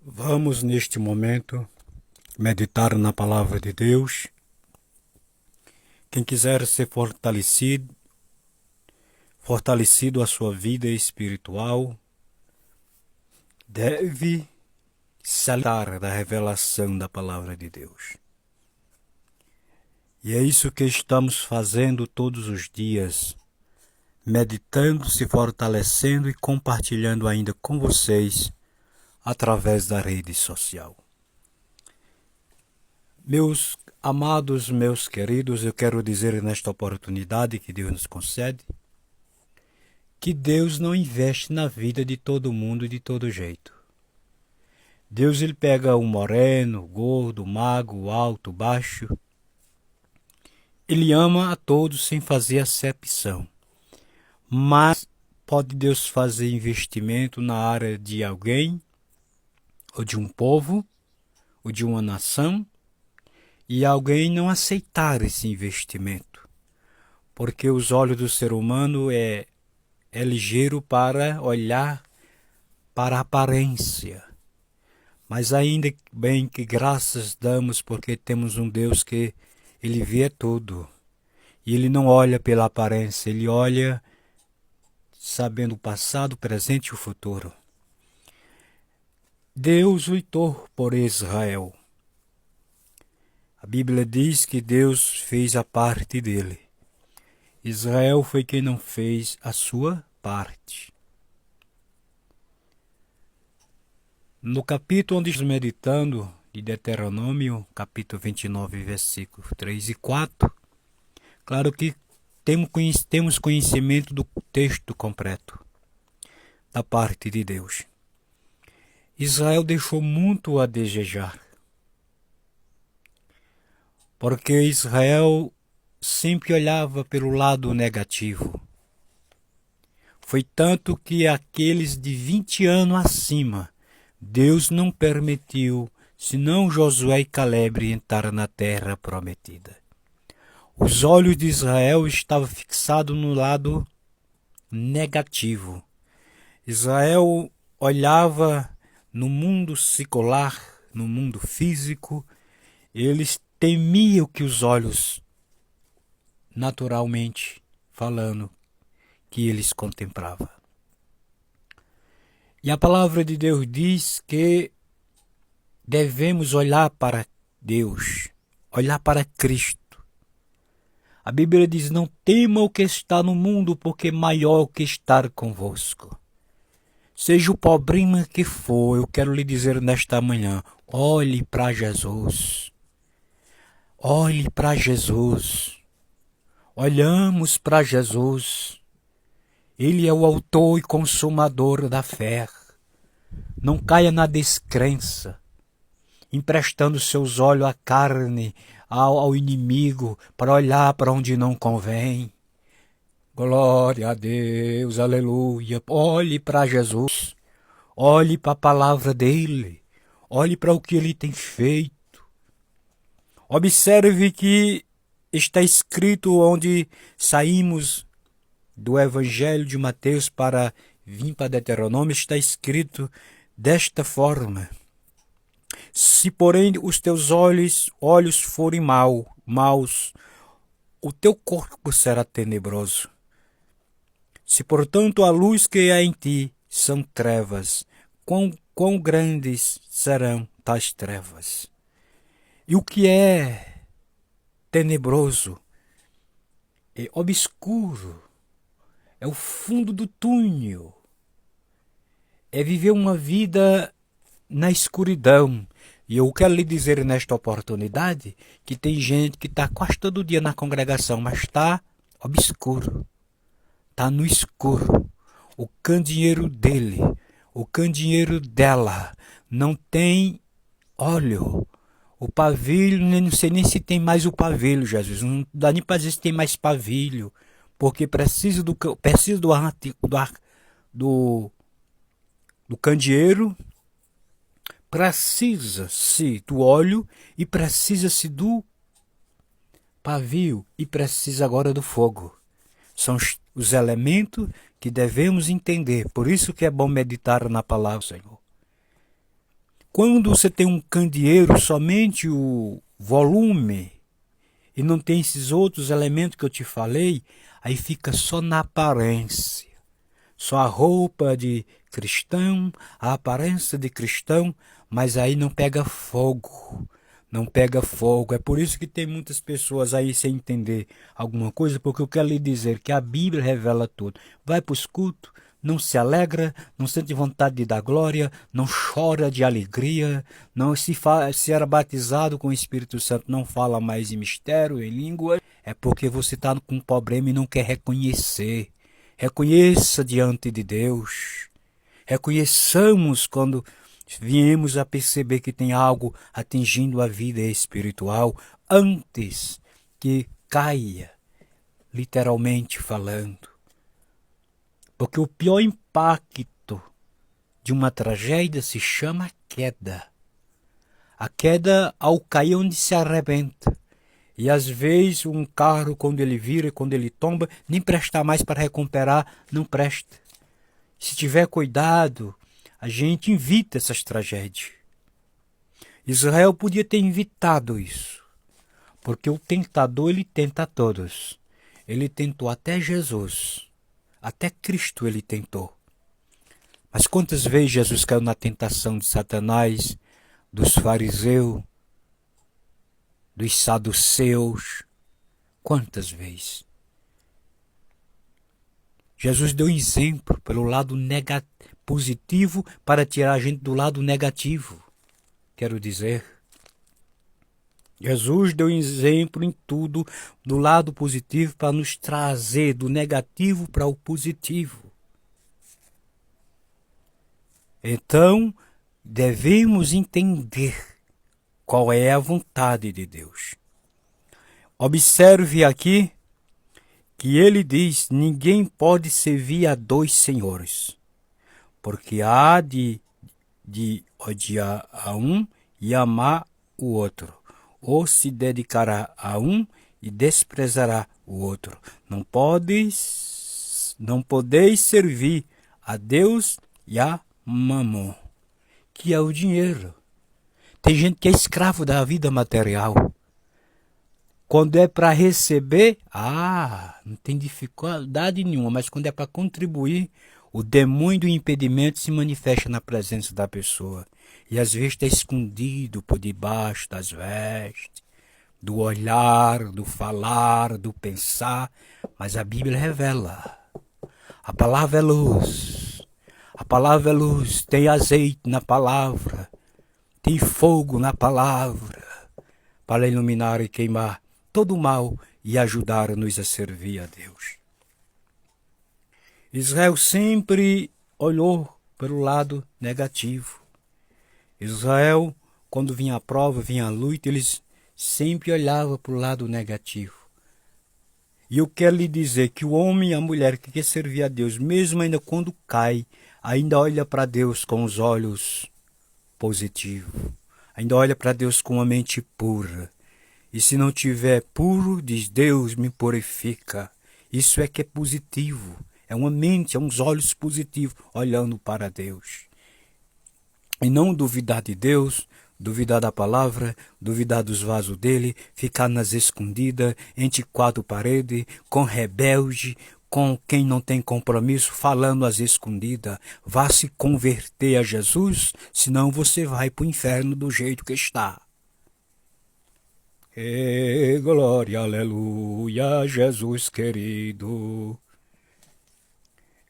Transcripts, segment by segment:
Vamos, neste momento, meditar na palavra de Deus. Quem quiser ser fortalecido a sua vida espiritual, deve se alimentar da revelação da palavra de Deus. E é isso que estamos fazendo todos os dias, meditando, se fortalecendo e compartilhando ainda com vocês através da rede social. Meus amados, meus queridos, eu quero dizer nesta oportunidade que Deus nos concede, que Deus não investe na vida de todo mundo de todo jeito. Deus, ele pega o moreno, o gordo, o magro, o alto, o baixo. Ele ama a todos sem fazer acepção. Mas pode Deus fazer investimento na área de alguém, ou de um povo, ou de uma nação, e alguém não aceitar esse investimento. Porque os olhos do ser humano é ligeiro para olhar para a aparência. Mas ainda bem que graças damos porque temos um Deus que ele vê tudo. E ele não olha pela aparência, ele olha sabendo o passado, o presente e o futuro. Deus lutou por Israel. A Bíblia diz que Deus fez a parte dele. Israel foi quem não fez a sua parte. No capítulo onde estamos meditando, de Deuteronômio, capítulo 29, versículos 3 e 4, claro que temos conhecimento do texto completo, da parte de Deus. Israel deixou muito a desejar, porque Israel sempre olhava pelo lado negativo. Foi tanto que aqueles de 20 anos acima, Deus não permitiu, senão Josué e Caleb entraram na terra prometida. Os olhos de Israel estavam fixados no lado negativo. Israel olhava no mundo secular, no mundo físico, eles temiam que os olhos, naturalmente falando, que eles contemplavam. E a palavra de Deus diz que devemos olhar para Deus, olhar para Cristo. A Bíblia diz, não tema o que está no mundo, porque maior o que estar convosco. Seja o problema que for, eu quero lhe dizer nesta manhã, olhe para Jesus. Olhe para Jesus. Olhamos para Jesus. Ele é o autor e consumador da fé. Não caia na descrença, emprestando seus olhos à carne, ao inimigo, para olhar para onde não convém. Glória a Deus, aleluia. Olhe para Jesus, olhe para a palavra dele, olhe para o que ele tem feito. Observe que está escrito onde saímos do Evangelho de Mateus para vir para Deuteronômio, está escrito desta forma: se porém os teus olhos forem maus, o teu corpo será tenebroso. Se portanto a luz que há em ti são trevas, quão grandes serão tais trevas? E o que é tenebroso, é obscuro, é o fundo do túnel, é viver uma vida na escuridão. E eu quero lhe dizer nesta oportunidade que tem gente que está quase todo dia na congregação, mas está obscuro, está no escuro. O candeeiro dele, o candeeiro dela não tem óleo. O pavilho, não sei nem se tem mais o pavilho, Jesus. Não dá nem para dizer se tem mais pavilho, porque precisa do candeeiro, precisa-se do óleo e precisa-se do pavio e precisa agora do fogo. São os elementos que devemos entender. Por isso que é bom meditar na palavra do Senhor. Quando você tem um candeeiro, somente o volume, e não tem esses outros elementos que eu te falei, aí fica só na aparência. Só a roupa de cristão, a aparência de cristão, mas aí não pega fogo. Não pega fogo. É por isso que tem muitas pessoas aí sem entender alguma coisa, porque eu quero lhe dizer que a Bíblia revela tudo. Vai para os cultos, não se alegra, não sente vontade de dar glória, não chora de alegria, não se era batizado com o Espírito Santo, não fala mais em mistério, em língua, é porque você está com um problema e não quer reconhecer. Reconheça diante de Deus. Reconheçamos quando viemos a perceber que tem algo atingindo a vida espiritual antes que caia, literalmente falando. Porque o pior impacto de uma tragédia se chama queda. A queda ao cair onde se arrebenta. E às vezes um carro, quando ele vira, quando ele tomba, nem presta mais para recuperar, não presta. Se tiver cuidado, a gente evita essas tragédias. Israel podia ter evitado isso, porque o tentador, ele tenta a todos. Ele tentou até Jesus, até Cristo ele tentou. Mas quantas vezes Jesus caiu na tentação de Satanás, dos fariseus, dos saduceus? Quantas vezes? Jesus deu exemplo pelo lado positivo para tirar a gente do lado negativo. Quero dizer, Jesus deu exemplo em tudo do lado positivo para nos trazer do negativo para o positivo. Então, devemos entender qual é a vontade de Deus. Observe aqui que ele diz: ninguém pode servir a dois senhores, porque há de odiar a um e amar o outro, ou se dedicará a um e desprezará o outro. Não podeis servir a Deus e a Mamon, que é o dinheiro. Tem gente que é escravo da vida material. Quando é para receber, não tem dificuldade nenhuma, mas quando é para contribuir, o demônio do impedimento se manifesta na presença da pessoa. E às vezes está escondido por debaixo das vestes, do olhar, do falar, do pensar. Mas a Bíblia revela. A palavra é luz. A palavra é luz. Tem azeite na palavra. Tem fogo na palavra. Para iluminar e queimar todo o mal e ajudar-nos a servir a Deus. Israel sempre olhou pelo lado negativo. Israel, quando vinha a prova, vinha a luta, eles sempre olhavam para o lado negativo. E eu quero lhe dizer que o homem e a mulher que quer servir a Deus, mesmo ainda quando cai, ainda olha para Deus com os olhos positivos. Ainda olha para Deus com uma mente pura. E se não tiver puro, diz: Deus me purifica. Isso é que é positivo. É uma mente, é uns olhos positivos olhando para Deus. E não duvidar de Deus, duvidar da palavra, duvidar dos vasos dele, ficar nas escondidas, entre quatro paredes, com rebelde, com quem não tem compromisso, falando às escondidas. Vá se converter a Jesus, senão você vai para o inferno do jeito que está. Glória, aleluia, Jesus querido.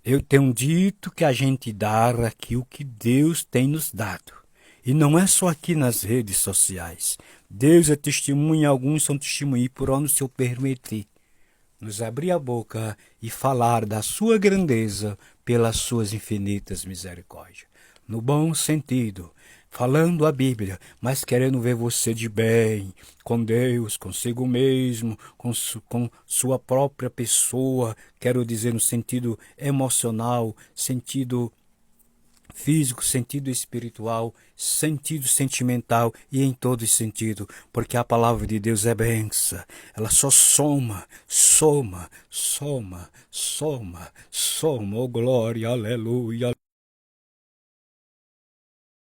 Eu tenho dito que a gente dá aqui o que Deus tem nos dado. E não é só aqui nas redes sociais. Deus é testemunha, alguns são testemunhas por onde o Senhor permitir. Nos abrir a boca e falar da sua grandeza pelas suas infinitas misericórdias. No bom sentido, falando a Bíblia, mas querendo ver você de bem, com Deus, consigo mesmo, com sua própria pessoa, quero dizer no sentido emocional, sentido físico, sentido espiritual, sentido sentimental e em todo sentido, porque a palavra de Deus é benção, ela só soma, oh glória, aleluia.